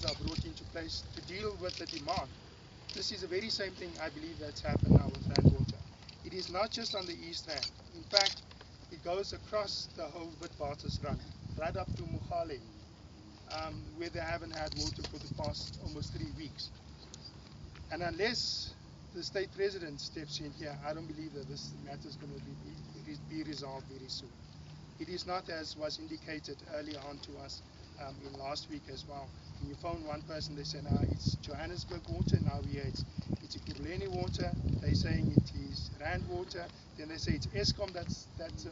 are brought into place to deal with the demand. This is the very same thing I believe that's happened now with Rand Water. It is not just on the East Rand. In fact, it goes across the whole Witwatersrand, right up to Mogale, where they haven't had water for the past almost 3 weeks. And unless the state president steps in here, I don't believe that this matter is going to be resolved very soon. It is not, as was indicated earlier on to us in last week as well. When you phone one person, they say, no, it's Johannesburg water. Now we hear it's Ekurhuleni water. They're saying it is Rand water. Then they say it's Eskom that's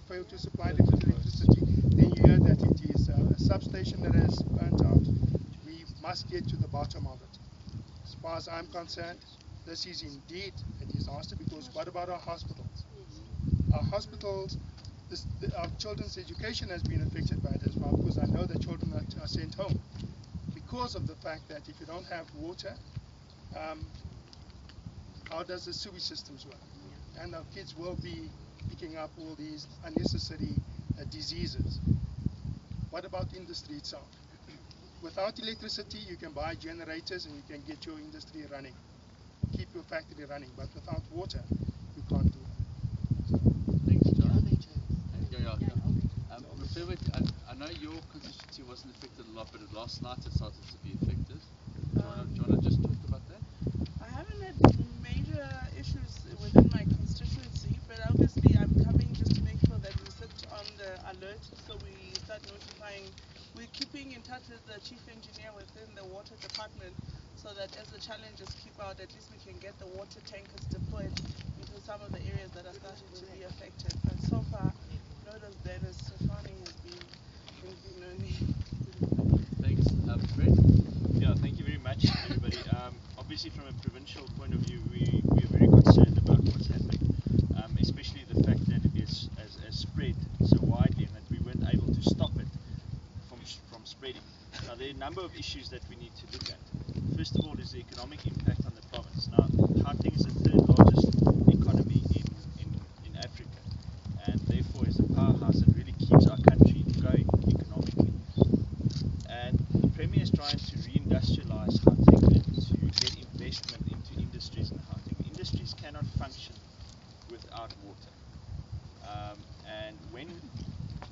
failed to supply them with electricity. Then you hear that it is a substation that has burnt out. We must get to the bottom of it. As far as I'm concerned, this is indeed a disaster, because what about our hospitals? Our hospitals, our children's education has been affected by it as well, because I know that children are sent home because of the fact that if you don't have water, how does the sewage systems work? And our kids will be picking up all these unnecessary diseases. What about industry itself? Without electricity, you can buy generators and you can get your industry running, keep your factory running, but without water, you can't do that. Thanks, John. I know your constituency wasn't affected a lot, but last night it started to be affected. Do you want to just talk about that? I haven't had major issues within my constituency, but obviously I'm coming just to make sure that we sit on the alert, so we start notifying. We're keeping in touch with the chief engineer within the water department, so that as the challenges keep out, at least we can get the water tankers deployed into some of the areas that are starting to be affected. But so far, not as bad as Sofani has been only. Thanks, Fred. Yeah, thank you very much, everybody. Obviously, from a provincial point of view, we are very concerned about what's happening, especially the fact that it has spread so widely and that we weren't able to stop it from spreading. Now, there are a number of issues that we need to look at. First of all is the economic impact on the province. Now, Gauteng is the third largest economy in Africa, and therefore is a powerhouse that really keeps our country going economically. And the Premier is trying to reindustrialize Gauteng and to get investment into industries in Gauteng. Industries cannot function without water. And when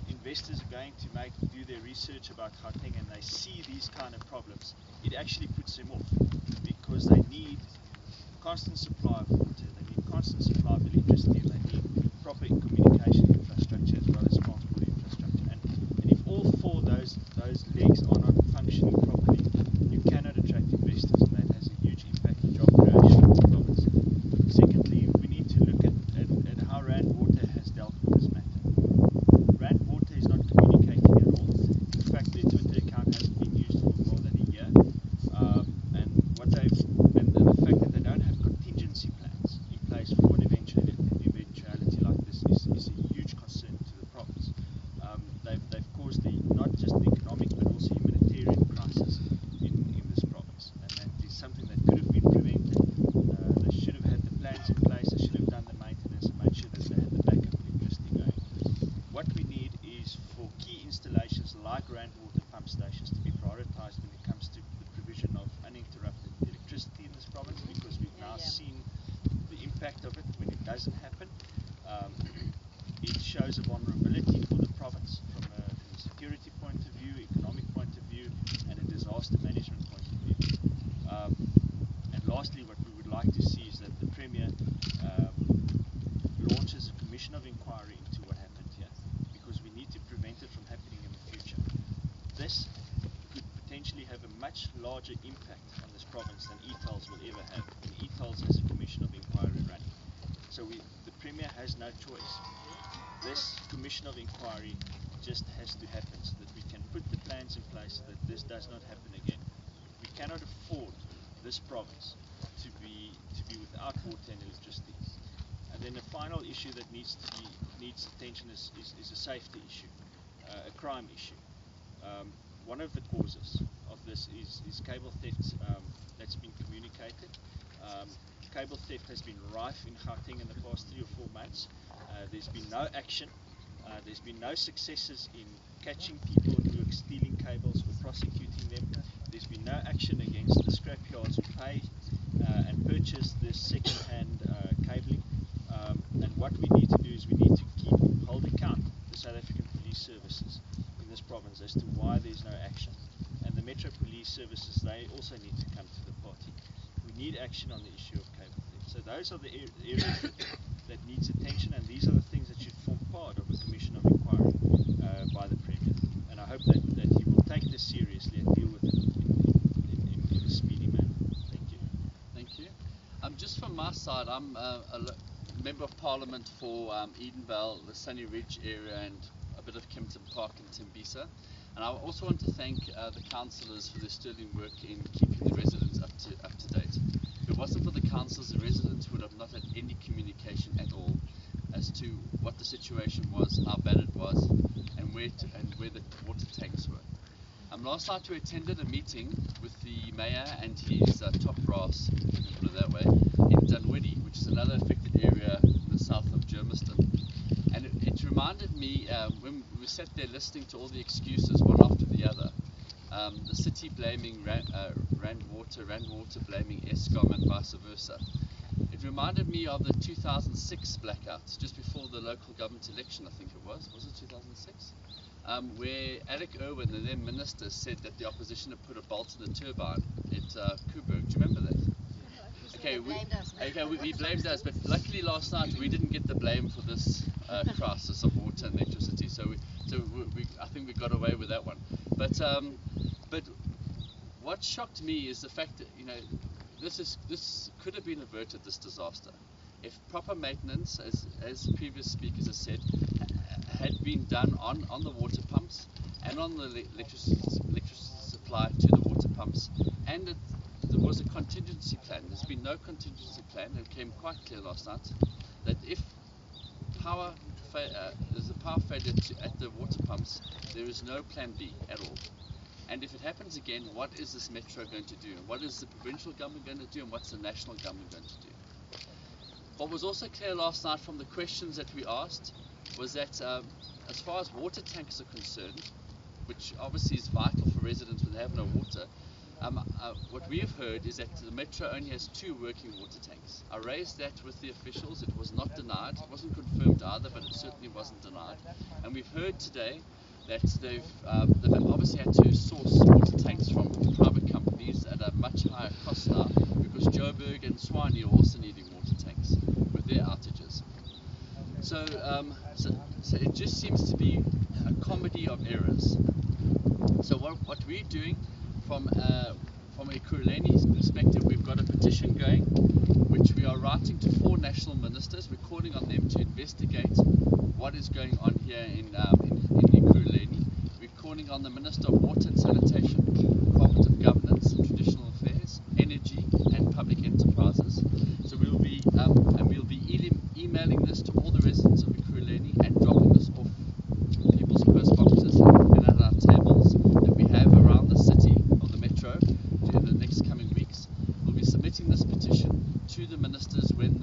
investors are going to do their research about Gauteng and they see these kind of problems, it actually puts them off, because they need constant supply of water, they need constant supply of electricity, and they need proper communication infrastructure as well as transport infrastructure. And if all four of those legs are not functioning properly, you cannot attract investors, and that has a huge impact on job creation in the province. Secondly, we need to look at how Rand Water has dealt with this matter. Rand Water is not communicating at all. In fact, their Twitter account hasn't been used for more than a year. And the fact that they don't have contingency plans in place for an eventuality like this is a huge concern to the province. They've caused not just the economic but also humanitarian crisis in this province, and that is something that could have been prevented. They should have had the plans in place, they should have done the maintenance and made sure that they had the backup electricity going. What we need is for key installations like Rand Water pump stations to be prioritised when it comes to the provision of uninterrupted electricity in this province, because we've now seen the impact of it when it doesn't happen. It shows a vulnerability for the province from a security point of view, economic point of view, and a disaster management point of view. And lastly, what we would like to see is that the Premier launches a commission of inquiry into what happened here, because we need to prevent it from happening in the future. This could potentially have a much larger impact on this province than ETOLs will ever have, and ETOLs has a commission of inquiry running. So the Premier has no choice. This commission of inquiry just has to happen so that we can put the plans in place so that this does not happen again. We cannot afford this province to be without water and electricity. And then the final issue that needs attention is a safety issue, a crime issue. One of the causes of this is cable theft that's been communicated. Cable theft has been rife in Gauteng in the past 3 or 4 months. There's been no action. There's been no successes in catching people who are stealing cables or prosecuting them. There's been no action just second-hand cabling. And what we need to do is we need to hold account the South African Police Services in this province as to why there's no action. And the Metro Police Services, they also need to come to the party. We need action on the issue of cable theft. So those are the areas that needs attention, and these are the things that should form part of a commission of inquiry by the Premier. And I hope that he will take this seriously and deal with it in a speedy manner. Thank you. Thank you. Just from my side, I'm a Member of Parliament for Edenvale, the Sunny Ridge area, and a bit of Kempton Park and Tembisa. And I also want to thank the councillors for their sterling work in keeping the residents up to date. If it wasn't for the councillors, the residents would have not had any communication at all as to what the situation was, how bad it was, and where the water tanks were. Last night we attended a meeting with the mayor and his top brass, if you can put it that way, in Dunwoody, which is another affected area in the south of Germiston. And it reminded me, when we sat there listening to all the excuses one after the other, the city blaming Rand Water blaming Eskom, and vice versa. It reminded me of the 2006 blackouts, just before the local government election, I think it was it 2006? Where Alec Irwin, the then minister, said that the opposition had put a bolt in the turbine at Coburg. Do you remember that? Okay, we blamed us, but luckily last night we didn't get the blame for this crisis of water and electricity, so I think we got away with that one. But what shocked me is the fact that this could have been averted, this disaster, if proper maintenance, as previous speakers have said, had been done on the water pumps and on the electricity supply to the water pumps, and there was a contingency plan. There's been no contingency plan, and it became quite clear last night that if there's a power failure at the water pumps, there is no plan B at all. And if it happens again, what is this Metro going to do? And what is the provincial government going to do? And what's the national government going to do? What was also clear last night from the questions that we asked was that as far as water tanks are concerned, which obviously is vital for residents when they have no water, what we have heard is that the Metro only has 2 working water tanks. I raised that with the officials. It was not denied. It wasn't confirmed either, but it certainly wasn't denied. And we've heard today that they've obviously had to source water tanks from private companies at a much higher cost now, because Joburg and Swanee are also needing water tanks with their outages. So it just seems to be a comedy of errors. So what we're doing from a Ekurhuleni's perspective, we've got a petition going, which we are writing to 4 national ministers. We're calling on them to investigate what is going on here in Ekurhuleni. We're calling on the Minister of Water and Sanitation, Cooperative Governance, Traditional Affairs, Energy, and Public Enterprises. So we'll be emailing this to all the residents of Ekurhuleni and dropping this off people's post boxes and at our tables that we have around the city of the Metro in the next coming weeks. We'll be submitting this petition to the ministers when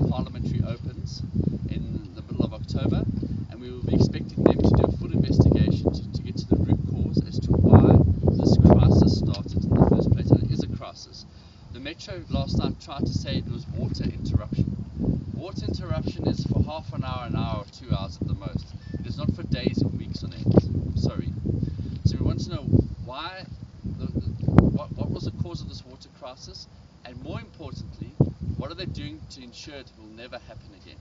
Parliamentary opens in the middle of October, and we will be expecting them to do a full investigation to get to the root cause as to why this crisis started in the first place. And it is a crisis. The Metro last night tried to say it was water interruption. Water interruption is for half an hour, or 2 hours at the most. It is not for days and weeks on end. I'm sorry. So we want to know why, what was the cause of this water crisis, and more importantly, what are they doing to ensure it will never happen again?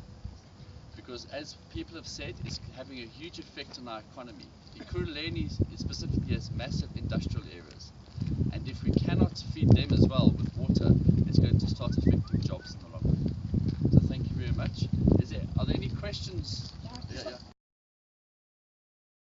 Because as people have said, it's having a huge effect on our economy. Ekurhuleni specifically